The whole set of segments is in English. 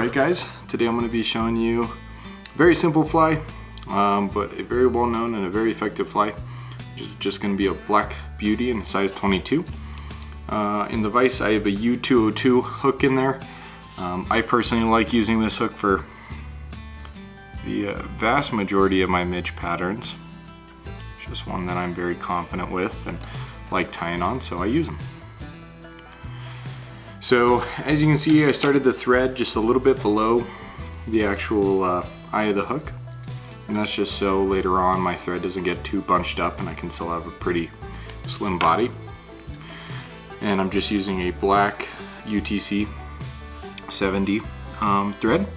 Alright guys, today I'm going to be showing you a very simple fly, but a very well known and a very effective fly, which is just going to be a black beauty in size 22. In the vise I have a U202 hook in there. I personally like using this hook for the vast majority of my midge patterns. It's just one that I'm very confident with and like tying on, so I use them. So as you can see, I started the thread just a little bit below the actual eye of the hook, and that's just so later on my thread doesn't get too bunched up and I can still have a pretty slim body. And I'm just using a black UTC 70 thread,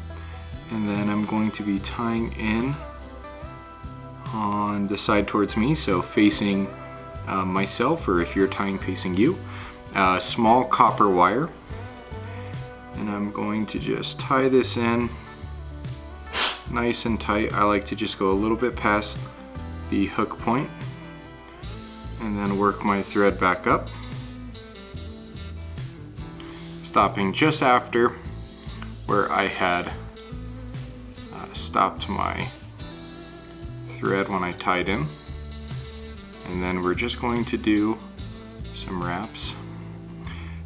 and then I'm going to be tying in on the side towards me, so facing myself, or if you're tying facing you, small copper wire. And I'm going to just tie this in nice and tight. I like to just go a little bit past the hook point and then work my thread back up, stopping just after where I had stopped my thread when I tied in. And then we're just going to do some wraps.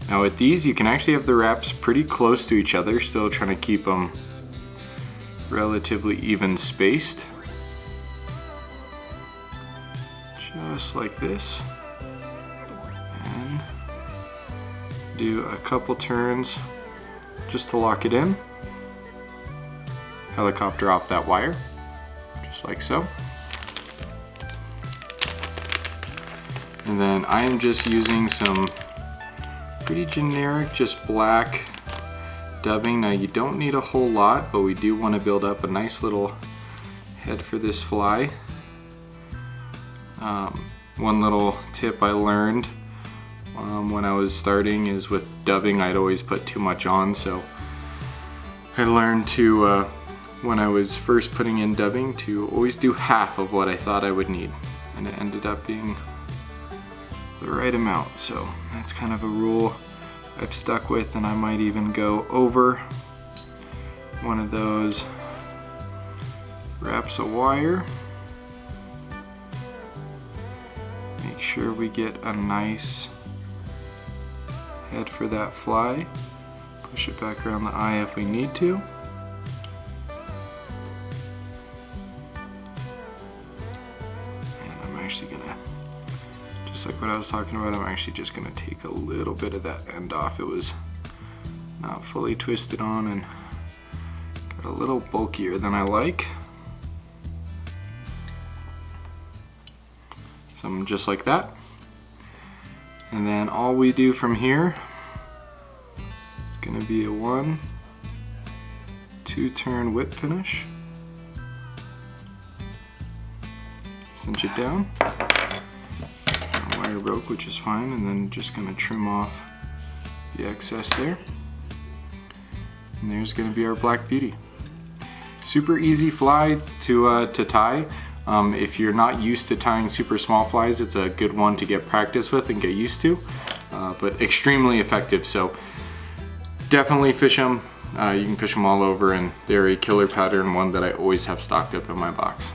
Now with these, you can actually have the wraps pretty close to each other, still trying to keep them relatively even spaced. Just like this. And do a couple turns just to lock it in. Helicopter off that wire, just like so. And then I am just using some pretty generic, just black dubbing. Now you don't need a whole lot, but we do want to build up a nice little head for this fly. One little tip I learned when I was starting is with dubbing, I'd always put too much on, so I learned to, when I was first putting in dubbing, to always do half of what I thought I would need, and it ended up being the right amount. So that's kind of a rule I've stuck with, and I might even go over one of those wraps of wire. Make sure we get a nice head for that fly. Push it back around the eye if we need to. And I'm actually gonna, just like what I was talking about, I'm actually just going to take a little bit of that end off. It was not fully twisted on and got a little bulkier than I like. So just like that. And then all we do from here is going to be a 1-2 turn whip finish. Cinch it down. Wire broke, which is fine, and then just gonna trim off the excess there. And there's gonna be our black beauty. Super easy fly to tie. If you're not used to tying super small flies, it's a good one to get practice with and get used to, but extremely effective. So definitely fish them. You can fish them all over, and they're a killer pattern, one that I always have stocked up in my box.